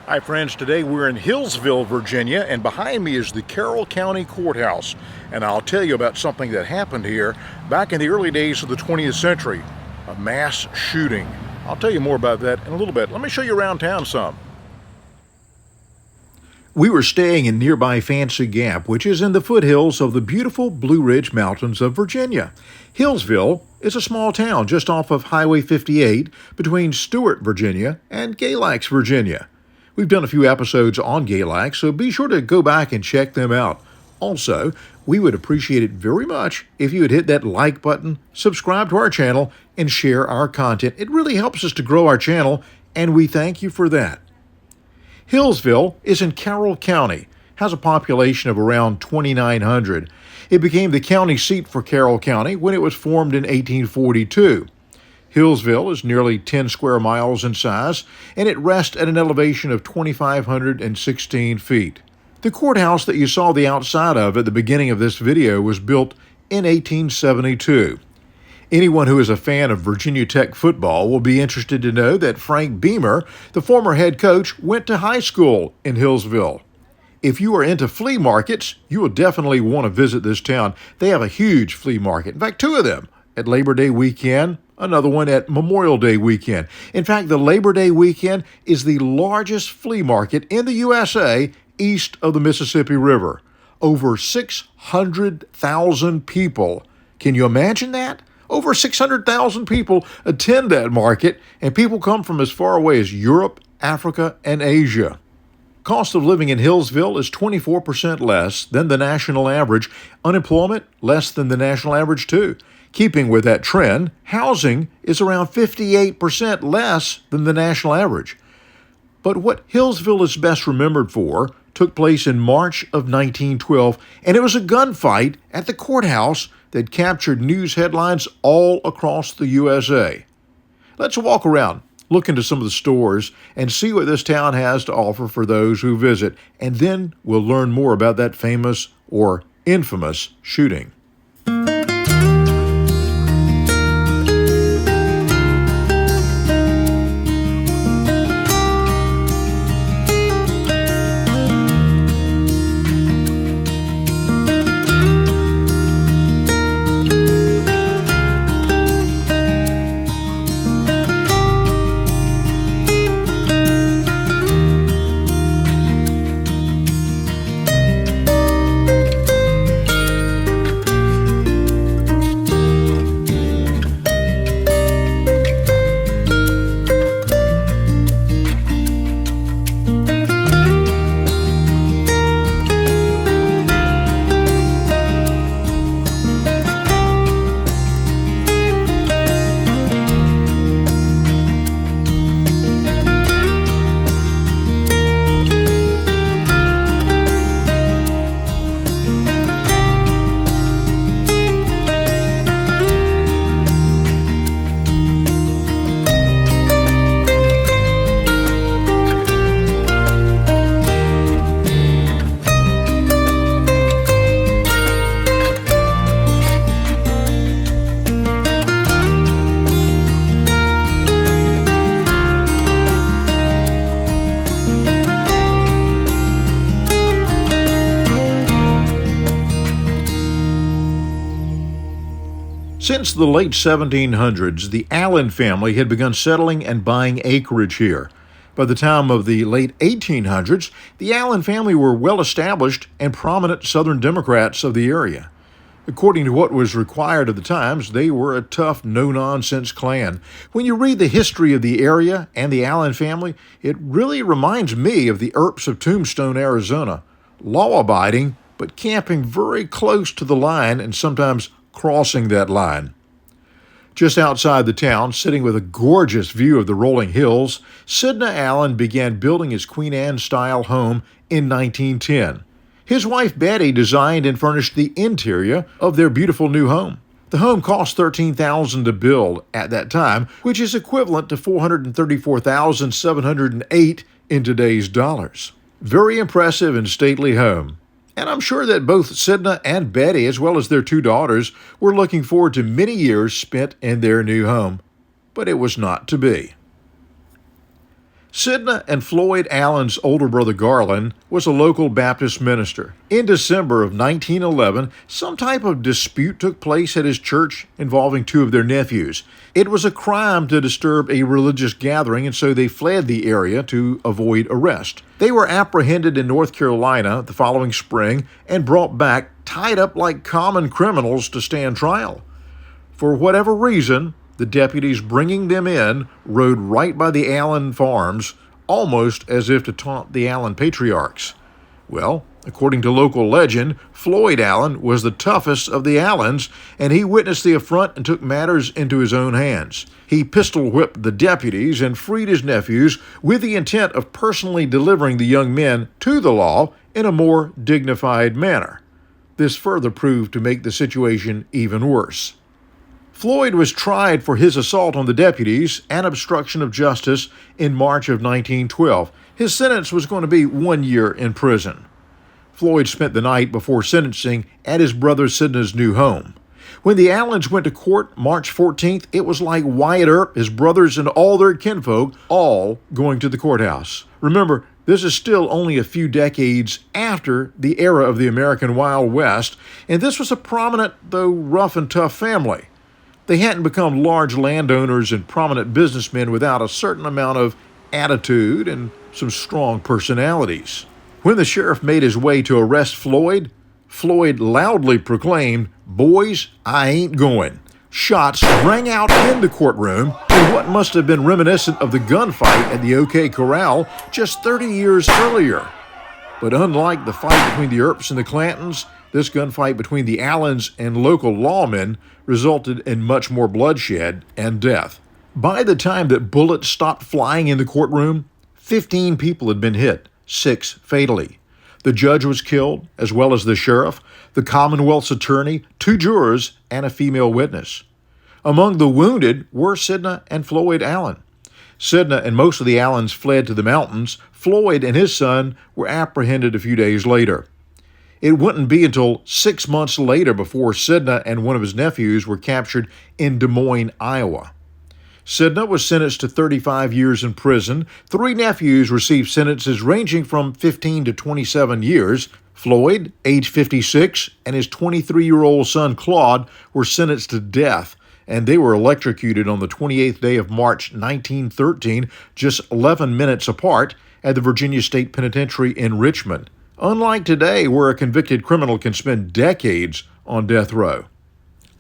Hi friends, today we're in Hillsville, Virginia, and behind me is the Carroll County Courthouse. And I'll tell you about something that happened here back in the early days of the 20th century, a mass shooting. I'll tell you more about that in a little bit. Let me show you around town some. We were staying in nearby Fancy Gap, which is in the foothills of the beautiful Blueridge Mountains of Virginia. Hillsville is a small town just off of Highway 58 between Stuart, Virginia and Galax, Virginia. We've done a few episodes on Galax, so be sure to go back and check them out. Also, we would appreciate it very much if you would hit that like button, subscribe to our channel, and share our content. It really helps us to grow our channel, and we thank you for that. Hillsville is in Carroll County, has a population of around 2,900. It became the county seat for Carroll County when it was formed in 1842. Hillsville is nearly 10 square miles in size, and it rests at an elevation of 2,516 feet. The courthouse that you saw the outside of at the beginning of this video was built in 1872. Anyone who is a fan of Virginia Tech football will be interested to know that Frank Beamer, the former head coach, went to high school in Hillsville. If you are into flea markets, you will definitely want to visit this town. They have a huge flea market. In fact, two of them at Labor Day weekend, another one at Memorial Day weekend. In fact, the Labor Day weekend is the largest flea market in the USA east of the Mississippi River. Over 600,000 people. Can you imagine that? Over 600,000 people attend that market, and people come from as far away as Europe, Africa, and Asia. Cost of living in Hillsville is 24% less than the national average. Unemployment, less than the national average, too. Keeping with that trend, housing is around 58% less than the national average. But what Hillsville is best remembered for took place in March of 1912, and it was a gunfight at the courthouse that captured news headlines all across the USA. Let's walk around, look into some of the stores, and see what this town has to offer for those who visit, and then we'll learn more about that famous or infamous shooting. Since the late 1700s, the Allen family had begun settling and buying acreage here. By the time of the late 1800s, the Allen family were well-established and prominent Southern Democrats of the area. According to what was required of the times, they were a tough, no-nonsense clan. When you read the history of the area and the Allen family, it really reminds me of the Earps of Tombstone, Arizona. Law-abiding, but camping very close to the line and sometimes crossing that line. Just outside the town, sitting with a gorgeous view of the rolling hills, Sidna Allen began building his Queen Anne-style home in 1910. His wife Betty designed and furnished the interior of their beautiful new home. The home cost $13,000 to build at that time, which is equivalent to $434,708 in today's dollars. Very impressive and stately home. And I'm sure that both Sidna and Betty, as well as their two daughters, were looking forward to many years spent in their new home. But it was not to be. Sidna and Floyd Allen's older brother Garland was a local Baptist minister. In December of 1911, some type of dispute took place at his church involving two of their nephews. It was a crime to disturb a religious gathering, and so they fled the area to avoid arrest. They were apprehended in North Carolina the following spring and brought back tied up like common criminals to stand trial. For whatever reason, the deputies bringing them in rode right by the Allen farms, almost as if to taunt the Allen patriarchs. Well, according to local legend, Floyd Allen was the toughest of the Allens, and he witnessed the affront and took matters into his own hands. He pistol-whipped the deputies and freed his nephews with the intent of personally delivering the young men to the law in a more dignified manner. This further proved to make the situation even worse. Floyd was tried for his assault on the deputies and obstruction of justice in March of 1912. His sentence was going to be 1 year in prison. Floyd spent the night before sentencing at his brother Sidna's new home. When the Allens went to court March 14th, it was like Wyatt Earp, his brothers, and all their kinfolk all going to the courthouse. Remember, this is still only a few decades after the era of the American Wild West, and this was a prominent, though rough and tough family. They hadn't become large landowners and prominent businessmen without a certain amount of attitude and some strong personalities. When the sheriff made his way to arrest Floyd, Floyd loudly proclaimed, "Boys, I ain't going." Shots rang out in the courtroom in what must have been reminiscent of the gunfight at the OK Corral just 30 years earlier. But unlike the fight between the Earps and the Clantons, this gunfight between the Allens and local lawmen resulted in much more bloodshed and death. By the time that bullets stopped flying in the courtroom, 15 people had been hit, 6 fatally. The judge was killed, as well as the sheriff, the Commonwealth's attorney, 2 jurors, and a female witness. Among the wounded were Sidna and Floyd Allen. Sidna and most of the Allens fled to the mountains. Floyd and his son were apprehended a few days later. It wouldn't be until 6 months later before Sidna and one of his nephews were captured in Des Moines, Iowa. Sidna was sentenced to 35 years in prison. 3 nephews received sentences ranging from 15 to 27 years. Floyd, age 56, and his 23-year-old son Claude were sentenced to death, and they were electrocuted on the 28th day of March 1913, just 11 minutes apart, at the Virginia State Penitentiary in Richmond. Unlike today, where a convicted criminal can spend decades on death row.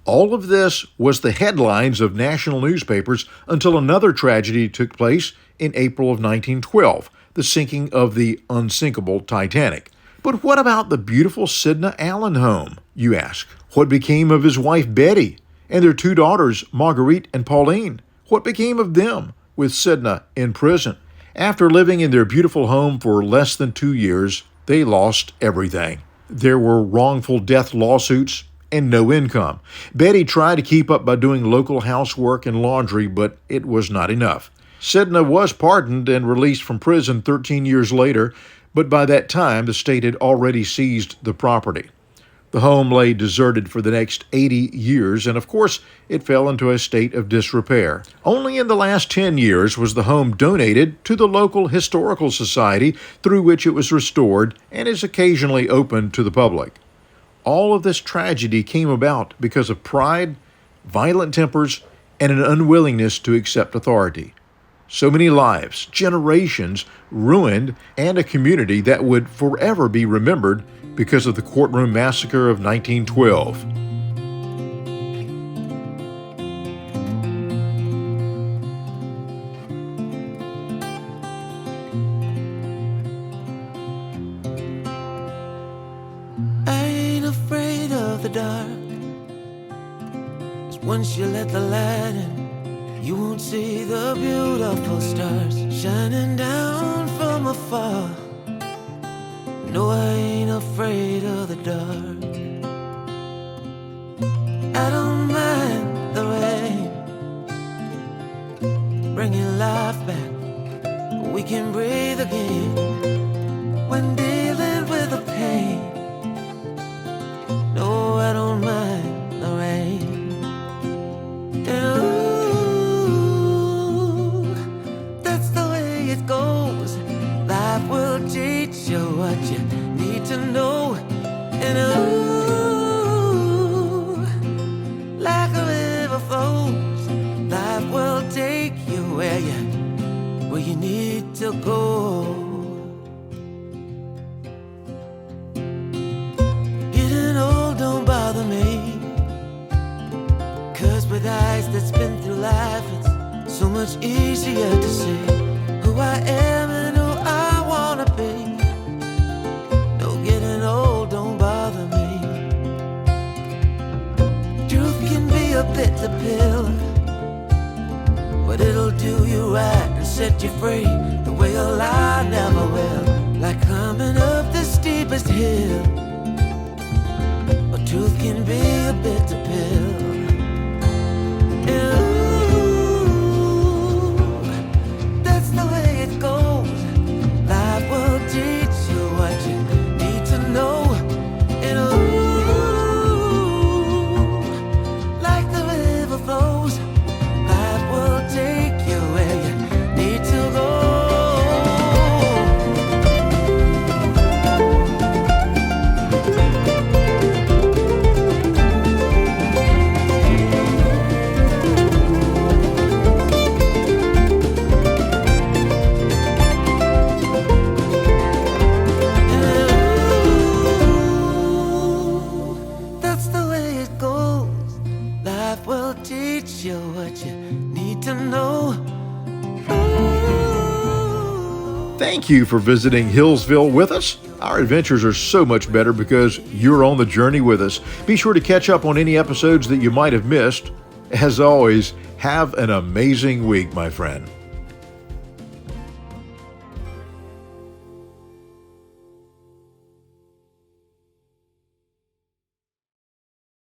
All of this was the headlines of national newspapers until another tragedy took place in April of 1912, the sinking of the unsinkable Titanic. But what about the beautiful Sidna Allen home, you ask? What became of his wife Betty and their 2 daughters, Marguerite and Pauline? What became of them with Sidna in prison? After living in their beautiful home for less than 2 years, they lost everything. There were wrongful death lawsuits and no income. Betty tried to keep up by doing local housework and laundry, but it was not enough. Sidna was pardoned and released from prison 13 years later, but by that time the state had already seized the property. The home lay deserted for the next 80 years, and of course, it fell into a state of disrepair. Only in the last 10 years was the home donated to the local historical society, through which it was restored and is occasionally open to the public. All of this tragedy came about because of pride, violent tempers, and an unwillingness to accept authority. So many lives, generations ruined, and a community that would forever be remembered because of the courtroom massacre of 1912. I ain't afraid of the dark, 'cause once you let the light in, you won't see the beautiful stars shining down from afar. No, I ain't afraid of the dark. I don't mind the rain, bringing life back. We can breathe again when dealing with the pain. No, I don't mind the rain. And ooh, that's the way it goes. will teach you what you need to know. And ooh, like a river flows, life will take you where you need to go. Getting old don't bother me, 'cause with eyes that's been through life, it's so much easier to see who I am and who I wanna be. No, getting old don't bother me. Truth can be a bitter pill, but it'll do you right and set you free the way a lie never will. Like climbing up the steepest hill, but truth can be a bitter pill. And ooh, that's the way it goes. Life will teach you what you need to know. And ooh, like the river flows, life will take you where you need to go. That's the way it goes. Life will teach you what you need to know. Thank you for visiting Hillsville with us. Our adventures are so much better because you're on the journey with us. Be sure to catch up on any episodes that you might have missed. As always, have an amazing week, my friend.